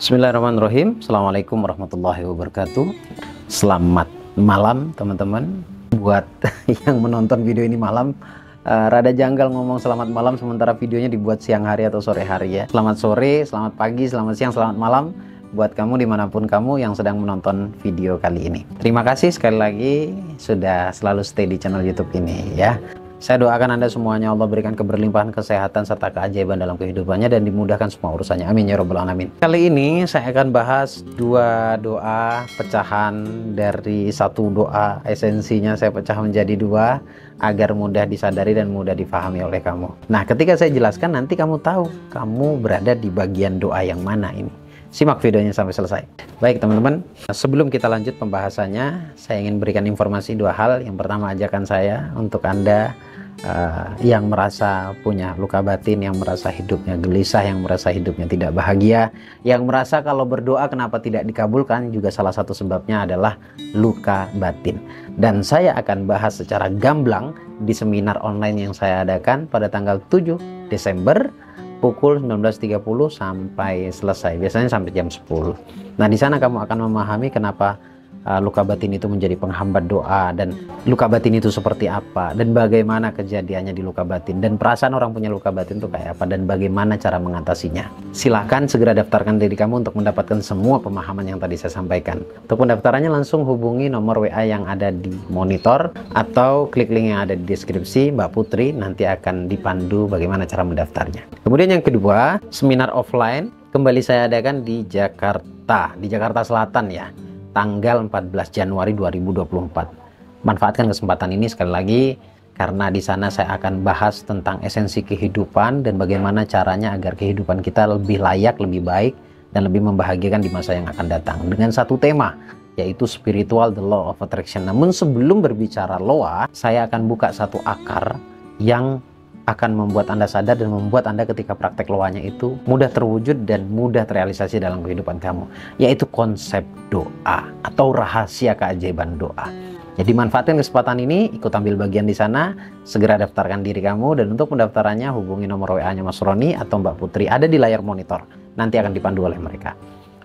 Bismillahirrahmanirrahim. Assalamualaikum warahmatullahi wabarakatuh. Selamat malam teman-teman. Buat yang menonton video ini malam, rada janggal ngomong selamat malam sementara videonya dibuat siang hari atau sore hari ya. Selamat sore, selamat pagi, selamat siang, selamat malam buat kamu dimanapun kamu yang sedang menonton video kali ini. Terima kasih sekali lagi sudah selalu stay di channel YouTube ini ya. Saya doakan Anda semuanya Allah berikan keberlimpahan kesehatan serta keajaiban dalam kehidupannya dan dimudahkan semua urusannya. Amin ya robbal alamin. Kali ini saya akan bahas dua doa pecahan dari satu doa. Esensinya saya pecah menjadi dua agar mudah disadari dan mudah difahami oleh kamu. Nah, ketika saya jelaskan nanti kamu tahu kamu berada di bagian doa yang mana ini. Simak videonya sampai selesai. Baik teman-teman, sebelum kita lanjut pembahasannya, saya ingin berikan informasi dua hal. Yang pertama, ajakan saya untuk Anda yang merasa punya luka batin, yang merasa hidupnya gelisah, yang merasa hidupnya tidak bahagia, yang merasa kalau berdoa kenapa tidak dikabulkan, juga salah satu sebabnya adalah luka batin. Dan saya akan bahas secara gamblang di seminar online yang saya adakan pada tanggal 7 Desember pukul 19.30 sampai selesai, biasanya sampai jam 10. Nah, di sana kamu akan memahami kenapa luka batin itu menjadi penghambat doa, dan luka batin itu seperti apa, dan bagaimana kejadiannya di luka batin, dan perasaan orang punya luka batin itu kayak apa, dan bagaimana cara mengatasinya. Silahkan segera daftarkan diri kamu untuk mendapatkan semua pemahaman yang tadi saya sampaikan. Untuk pendaftarannya langsung hubungi nomor WA yang ada di monitor atau klik link yang ada di deskripsi. Mbak Putri nanti akan dipandu bagaimana cara mendaftarnya. Kemudian yang kedua, seminar offline kembali saya adakan di Jakarta Selatan ya, tanggal 14 Januari 2024. Manfaatkan kesempatan ini sekali lagi karena di sana saya akan bahas tentang esensi kehidupan dan bagaimana caranya agar kehidupan kita lebih layak, lebih baik dan lebih membahagiakan di masa yang akan datang, dengan satu tema yaitu spiritual, the law of attraction. Namun sebelum berbicara law, saya akan buka satu akar yang akan membuat Anda sadar dan membuat Anda ketika praktek loanya itu mudah terwujud dan mudah terrealisasi dalam kehidupan kamu, yaitu konsep doa atau rahasia keajaiban doa. Jadi manfaatkan kesempatan ini, ikut ambil bagian di sana, segera daftarkan diri kamu, dan untuk pendaftarannya hubungi nomor WA-nya Mas Roni atau Mbak Putri, ada di layar monitor, nanti akan dipandu oleh mereka.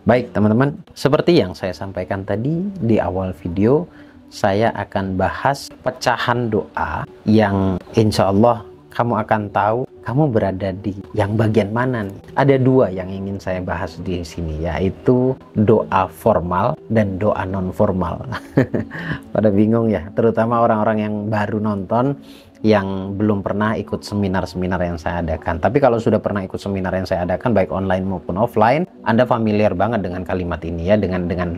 Baik teman-teman, seperti yang saya sampaikan tadi di awal video, saya akan bahas pecahan doa yang insya Allah kamu akan tahu kamu berada di yang bagian mana nih. Ada dua yang ingin saya bahas di sini, yaitu doa formal dan doa non formal. Pada bingung ya, terutama orang-orang yang baru nonton, yang belum pernah ikut seminar-seminar yang saya adakan. Tapi kalau sudah pernah ikut seminar yang saya adakan baik online maupun offline, Anda familiar banget dengan kalimat ini ya, dengan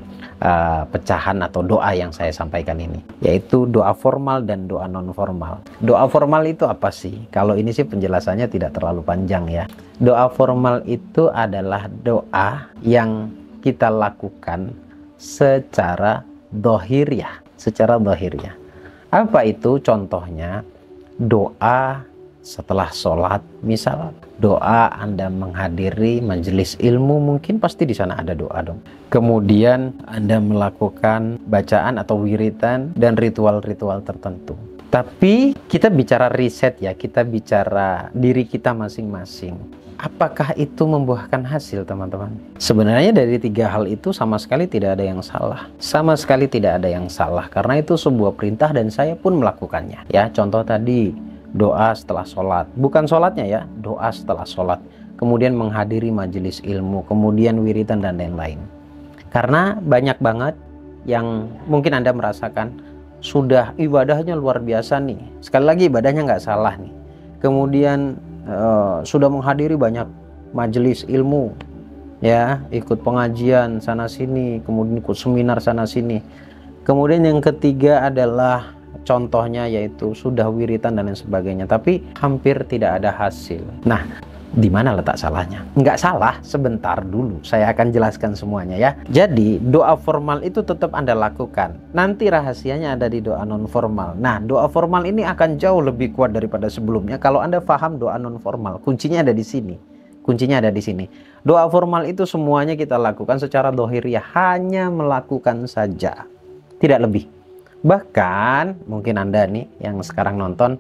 pecahan atau doa yang saya sampaikan ini, yaitu doa formal dan doa non formal. Doa formal itu apa sih? Kalau ini sih penjelasannya tidak terlalu panjang ya. Doa formal itu adalah doa yang kita lakukan secara dohiriyah, Apa itu contohnya? Doa setelah sholat, misal doa Anda menghadiri majelis ilmu, mungkin pasti di sana ada doa dong. Kemudian Anda melakukan bacaan atau wiritan dan ritual-ritual tertentu. Tapi kita bicara riset ya, kita bicara diri kita masing-masing. Apakah itu membuahkan hasil teman-teman? Sebenarnya dari tiga hal itu sama sekali tidak ada yang salah. Sama sekali tidak ada yang salah, karena itu sebuah perintah dan saya pun melakukannya. Ya, contoh tadi doa setelah sholat. Bukan sholatnya ya, doa setelah sholat. Kemudian menghadiri majelis ilmu, kemudian wiritan dan lain-lain. Karena banyak banget yang mungkin Anda merasakan sudah ibadahnya luar biasa nih. Sekali lagi ibadahnya nggak salah nih. Kemudian sudah menghadiri banyak majelis ilmu ya, ikut pengajian sana sini, kemudian ikut seminar sana sini. Kemudian yang ketiga adalah contohnya yaitu sudah wiritan dan lain sebagainya, tapi hampir tidak ada hasil. Nah, di mana letak salahnya? Nggak salah, sebentar dulu saya akan jelaskan semuanya ya. Jadi doa formal itu tetap Anda lakukan, nanti rahasianya ada di doa non formal. Nah, doa formal ini akan jauh lebih kuat daripada sebelumnya kalau Anda paham doa non formal. Kuncinya ada di sini. Doa formal itu semuanya kita lakukan secara dohiriyah, hanya melakukan saja, tidak lebih. Bahkan mungkin Anda nih yang sekarang nonton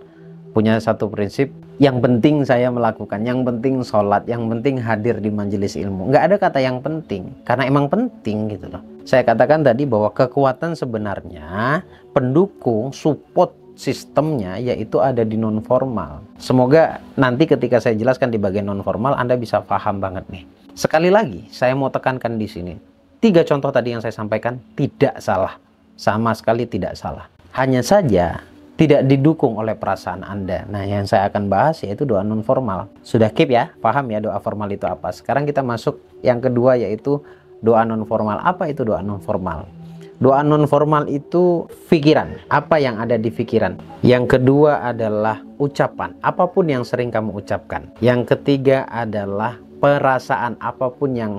punya satu prinsip, Yang penting saya melakukan, yang penting sholat, yang penting hadir di majelis ilmu. Nggak ada kata yang penting, karena emang penting gitu loh. Saya katakan tadi bahwa kekuatan sebenarnya, pendukung, support sistemnya yaitu ada di non formal. Semoga nanti ketika saya jelaskan di bagian non formal Anda bisa paham banget nih. Sekali lagi saya mau tekankan di sini. 3 contoh tadi yang saya sampaikan tidak salah. Sama sekali tidak salah. Hanya saja tidak didukung oleh perasaan Anda. Nah, yang saya akan bahas yaitu doa non formal. Sudah keep ya? Paham ya doa formal itu apa? Sekarang kita masuk yang kedua yaitu doa non formal. Apa itu doa non formal? Doa non formal itu pikiran. Apa yang ada di pikiran? Yang kedua adalah ucapan. Apapun yang sering kamu ucapkan. Yang ketiga adalah perasaan. Apapun yang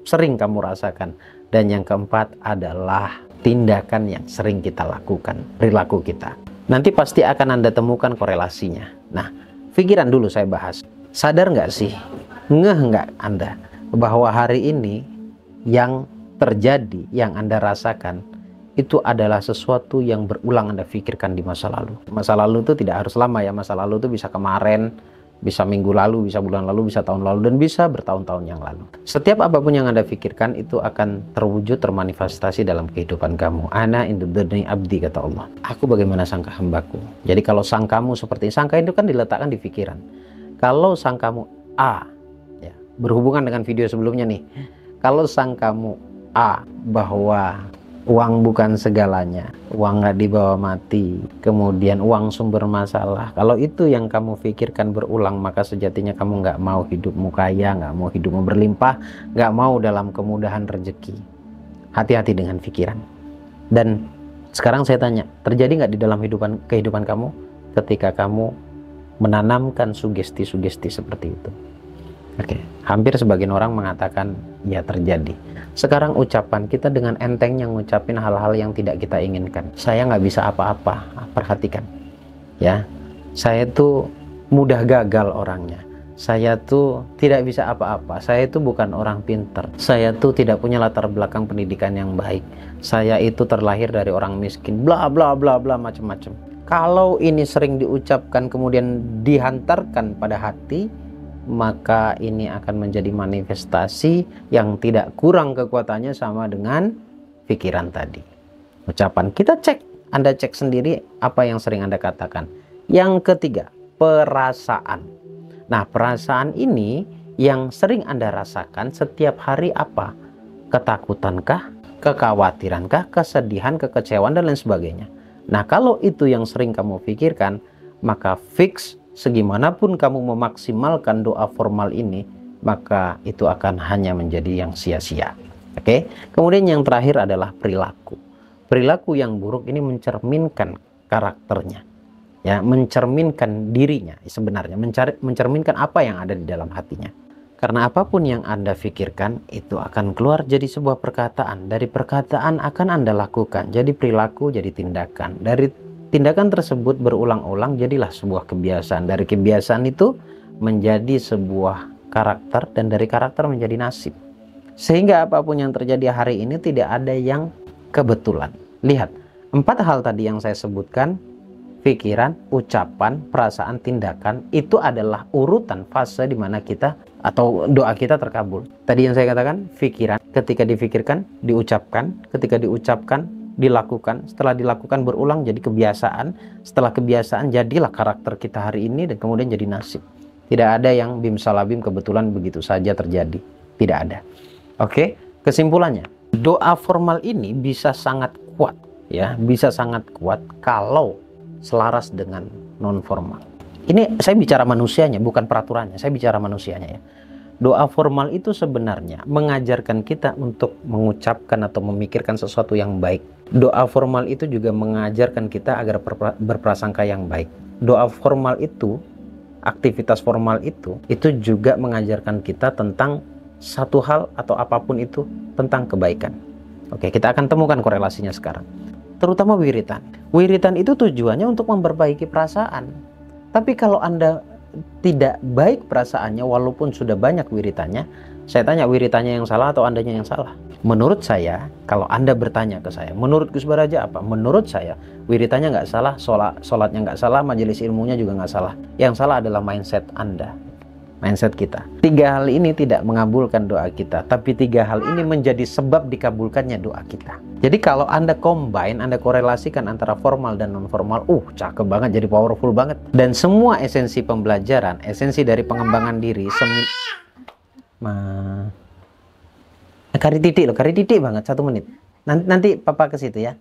sering kamu rasakan. Dan yang keempat adalah tindakan yang sering kita lakukan. Perilaku kita. Nanti pasti akan Anda temukan korelasinya. Nah, pikiran dulu saya bahas. Sadar nggak sih? Ngeh nggak Anda bahwa hari ini yang terjadi, yang Anda rasakan itu adalah sesuatu yang berulang Anda pikirkan di masa lalu. Masa lalu itu tidak harus lama ya. Masa lalu itu bisa kemarin, bisa minggu lalu, bisa bulan lalu, bisa tahun lalu, dan bisa bertahun-tahun yang lalu. Setiap apapun yang Anda pikirkan itu akan terwujud, termanifestasi dalam kehidupan kamu. Ana indu dzanni abdi, kata Allah. Aku bagaimana sangka hambaku. Jadi kalau sangkamu seperti sangka itu kan diletakkan di pikiran. Kalau sangkamu A, ya, berhubungan dengan video sebelumnya nih. Kalau sangkamu A bahwa uang bukan segalanya, uang nggak dibawa mati, kemudian uang sumber masalah. Kalau itu yang kamu pikirkan berulang, maka sejatinya kamu nggak mau hidupmu kaya, nggak mau hidupmu berlimpah, nggak mau dalam kemudahan rezeki. Hati-hati dengan pikiran. Dan sekarang saya tanya, terjadi nggak di dalam kehidupan kamu ketika kamu menanamkan sugesti-sugesti seperti itu? Oke, hampir sebagian orang mengatakan ya terjadi. Sekarang ucapan kita dengan entengnya ngucapin hal-hal yang tidak kita inginkan. Saya nggak bisa apa-apa. Perhatikan ya, saya tuh mudah gagal orangnya. Saya tuh tidak bisa apa-apa. Saya itu bukan orang pinter. Saya tuh tidak punya latar belakang pendidikan yang baik. Saya itu terlahir dari orang miskin. Bla bla bla bla, macam-macam. Kalau ini sering diucapkan kemudian dihantarkan pada hati, maka ini akan menjadi manifestasi yang tidak kurang kekuatannya sama dengan pikiran tadi. Ucapan kita cek, Anda cek sendiri apa yang sering Anda katakan. Yang ketiga, perasaan. Nah, perasaan ini yang sering Anda rasakan setiap hari apa? Ketakutankah? Kekhawatirankah? Kesedihan, kekecewaan, dan lain sebagainya. Nah, kalau itu yang sering kamu pikirkan, maka fix segimanapun kamu memaksimalkan doa formal ini, maka itu akan hanya menjadi yang sia-sia. Oke? Kemudian yang terakhir adalah perilaku. Perilaku yang buruk ini mencerminkan karakternya. Ya, mencerminkan dirinya sebenarnya, mencerminkan apa yang ada di dalam hatinya. Karena apapun yang Anda pikirkan itu akan keluar jadi sebuah perkataan. Dari perkataan akan Anda lakukan. Jadi perilaku jadi tindakan. Dari tindakan tersebut berulang-ulang jadilah sebuah kebiasaan. Dari kebiasaan itu menjadi sebuah karakter, dan dari karakter menjadi nasib. Sehingga apapun yang terjadi hari ini tidak ada yang kebetulan. Lihat, 4 hal tadi yang saya sebutkan, pikiran, ucapan, perasaan, tindakan, itu adalah urutan fase di mana kita atau doa kita terkabul. Tadi yang saya katakan, pikiran, ketika difikirkan, diucapkan, ketika diucapkan, dilakukan, setelah dilakukan berulang jadi kebiasaan, setelah kebiasaan jadilah karakter kita hari ini, dan kemudian jadi nasib. Tidak ada yang bim salabim kebetulan begitu saja terjadi, tidak ada. Oke, kesimpulannya, doa formal ini bisa sangat kuat ya, bisa sangat kuat kalau selaras dengan non formal. Ini saya bicara manusianya, bukan peraturannya, saya bicara manusianya ya. Doa formal itu sebenarnya mengajarkan kita untuk mengucapkan atau memikirkan sesuatu yang baik. Doa formal itu juga mengajarkan kita agar berprasangka yang baik. Doa formal itu, aktivitas formal itu juga mengajarkan kita tentang satu hal atau apapun itu tentang kebaikan. Oke, kita akan temukan korelasinya sekarang. Terutama wiritan. Wiritan itu tujuannya untuk memperbaiki perasaan. Tapi kalau Anda tidak baik perasaannya, walaupun sudah banyak wiritannya, saya tanya, wiritannya yang salah atau Andanya yang salah? menurut saya, kalau Anda bertanya ke saya, menurut Gus Baraja apa? Menurut saya, wiridanya nggak salah, sholatnya nggak salah, majelis ilmunya juga nggak salah. Yang salah adalah mindset Anda, mindset kita. 3 hal ini tidak mengabulkan doa kita, tapi 3 hal ini menjadi sebab dikabulkannya doa kita. Jadi kalau Anda combine, Anda korelasikan antara formal dan non formal, cakep banget, jadi powerful banget. Dan semua esensi pembelajaran, esensi dari pengembangan diri, kari titik banget, 1 menit. Nanti papa ke situ ya.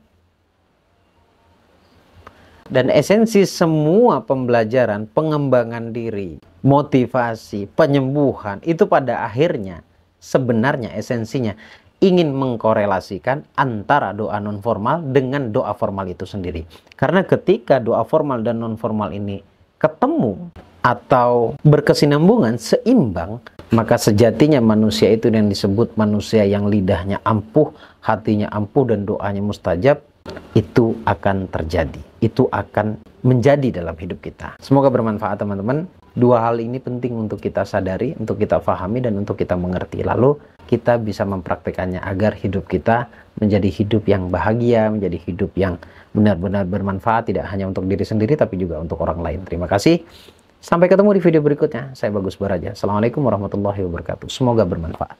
Dan esensi semua pembelajaran, pengembangan diri, motivasi, penyembuhan, itu pada akhirnya sebenarnya esensinya ingin mengkorelasikan antara doa non formal dengan doa formal itu sendiri. Karena ketika doa formal dan non formal ini ketemu atau berkesinambungan, seimbang, maka sejatinya manusia itu yang disebut manusia yang lidahnya ampuh, hatinya ampuh, dan doanya mustajab. Itu akan terjadi, itu akan menjadi dalam hidup kita. Semoga bermanfaat teman-teman. 2 hal ini penting untuk kita sadari, untuk kita fahami, dan untuk kita mengerti. Lalu kita bisa mempraktekannya agar hidup kita menjadi hidup yang bahagia, menjadi hidup yang benar-benar bermanfaat, tidak hanya untuk diri sendiri tapi juga untuk orang lain. Terima kasih. Sampai ketemu di video berikutnya. Saya Bagus Baraja. Assalamualaikum warahmatullahi wabarakatuh. Semoga bermanfaat.